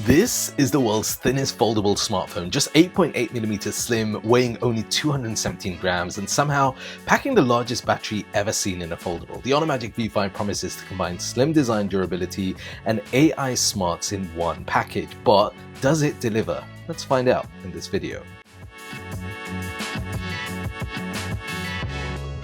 This is the world's thinnest foldable smartphone, just 8.8mm slim, weighing only 217 grams, and somehow packing the largest battery ever seen in a foldable. The Automagic V5 promises to combine slim design, durability, and AI smarts in one package, but does it deliver? Let's find out in this video.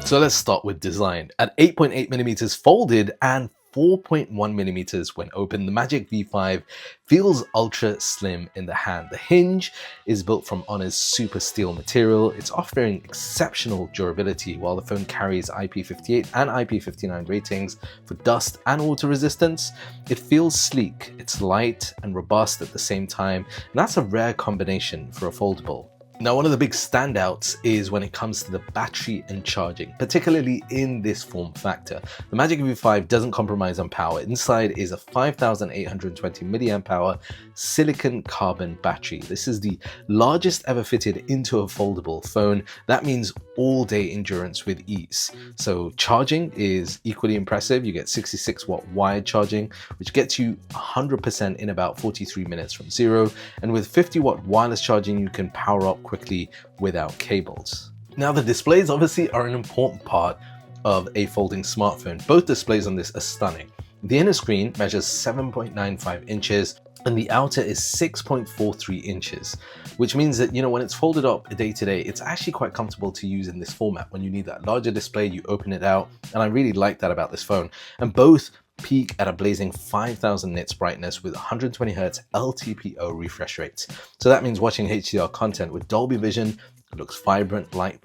So let's start with design. At 8.8mm folded and 4.1mm when open, the Magic V5 feels ultra slim in the hand. The hinge is built from Honor's super steel material. It's offering exceptional durability while the phone carries IP58 and IP59 ratings for dust and water resistance. It feels sleek, it's light and robust at the same time, and that's a rare combination for a foldable. Now, one of the big standouts is when it comes to the battery and charging, particularly in this form factor. The Magic V5 doesn't compromise on power. Inside is a 5,820 milliamp hour silicon carbon battery. This is the largest ever fitted into a foldable phone. That means all day endurance with ease. So charging is equally impressive. You get 66-watt wired charging, which gets you 100% in about 43 minutes from zero. And with 50-watt wireless charging, you can power up quickly without cables. Now, the displays obviously are an important part of a folding smartphone. Both displays on this are stunning. The inner screen measures 7.95 inches and the outer is 6.43 inches, which means that, when it's folded up day to day, it's actually quite comfortable to use in this format. When you need that larger display, you open it out, and I really like that about this phone. And both peak at a blazing 5000 nits brightness with 120Hz LTPO refresh rates. So that means watching HDR content with Dolby Vision. It looks vibrant, light.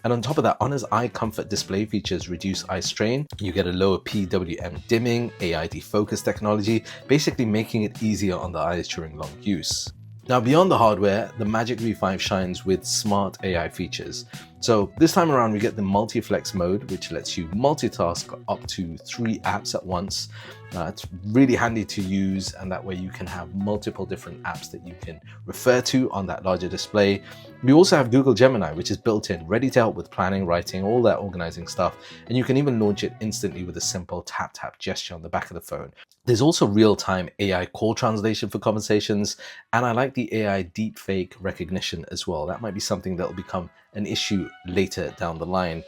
And on top of that, Honor's eye comfort display features reduce eye strain. You get a lower PWM dimming, AI defocus technology, basically making it easier on the eyes during long use. Now, beyond the hardware, the Magic V5 shines with smart AI features. So this time around, we get the multi-flex mode, which lets you multitask up to 3 apps at once. It's really handy to use, and that way you can have multiple different apps that you can refer to on that larger display. We also have Google Gemini, which is built in, ready to help with planning, writing, all that organizing stuff. And you can even launch it instantly with a simple tap gesture on the back of the phone. There's also real-time AI call translation for conversations, and I like the AI deepfake recognition as well. That might be something that will become an issue later down the line.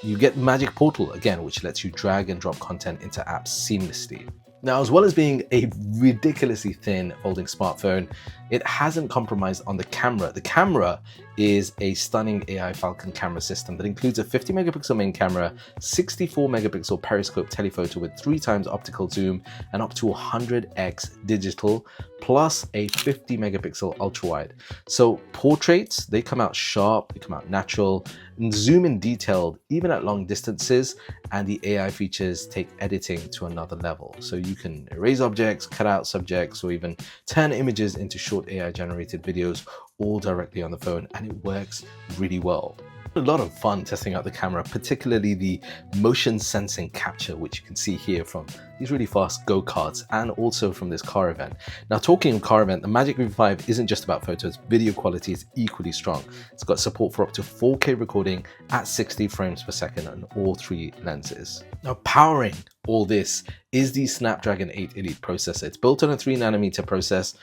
You get Magic Portal again, which lets you drag and drop content into apps seamlessly. Now, as well as being a ridiculously thin folding smartphone, it hasn't compromised on the camera. The camera is a stunning AI Falcon camera system that includes a 50 megapixel main camera, 64 megapixel periscope telephoto with 3 times optical zoom and up to 100x digital, plus a 50 megapixel ultra wide. So portraits, they come out sharp, they come out natural, and zoom in detailed even at long distances, and the AI features take editing to another level. So you can erase objects, cut out subjects, or even turn images into short AI generated videos all directly on the phone, and it works really well. A lot of fun testing out the camera, particularly the motion sensing capture, which you can see here from these really fast go-karts and also from this car event. Now, talking of car event, the Magic V5 isn't just about photos. Video quality is equally strong. It's got support for up to 4K recording at 60 frames per second on all 3 lenses. Now, powering all this is the Snapdragon 8 Elite processor. It's built on a 3nm process,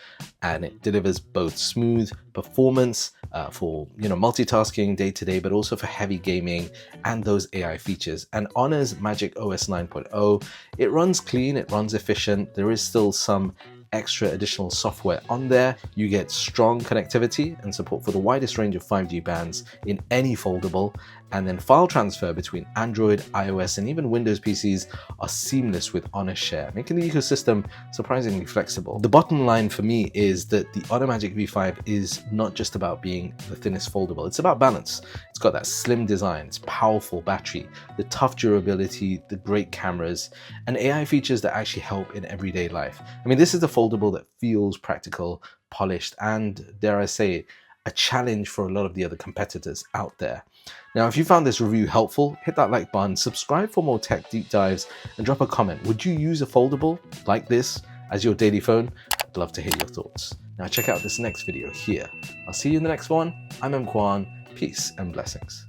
and it delivers both smooth performance for multitasking day to day, but also for heavy gaming and those AI features. And Honor's Magic OS 9.0, it runs clean, it runs efficient. There is still some extra additional software on there. You get strong connectivity and support for the widest range of 5G bands in any foldable, and then file transfer between Android, iOS, and even Windows PCs are seamless with Honor Share, making the ecosystem surprisingly flexible. The bottom line for me is that the Automagic V5 is not just about being the thinnest foldable, it's about balance. It's got that slim design, it's powerful battery, the tough durability, the great cameras, and AI features that actually help in everyday life. I mean, this is the foldable that feels practical, polished, and dare I say, a challenge for a lot of the other competitors out there. Now, if you found this review helpful, hit that like button, subscribe for more tech deep dives, and drop a comment. Would you use a foldable like this as your daily phone? I'd love to hear your thoughts. Now check out this next video here. I'll see you in the next one. I'm M. Kwan. Peace and blessings.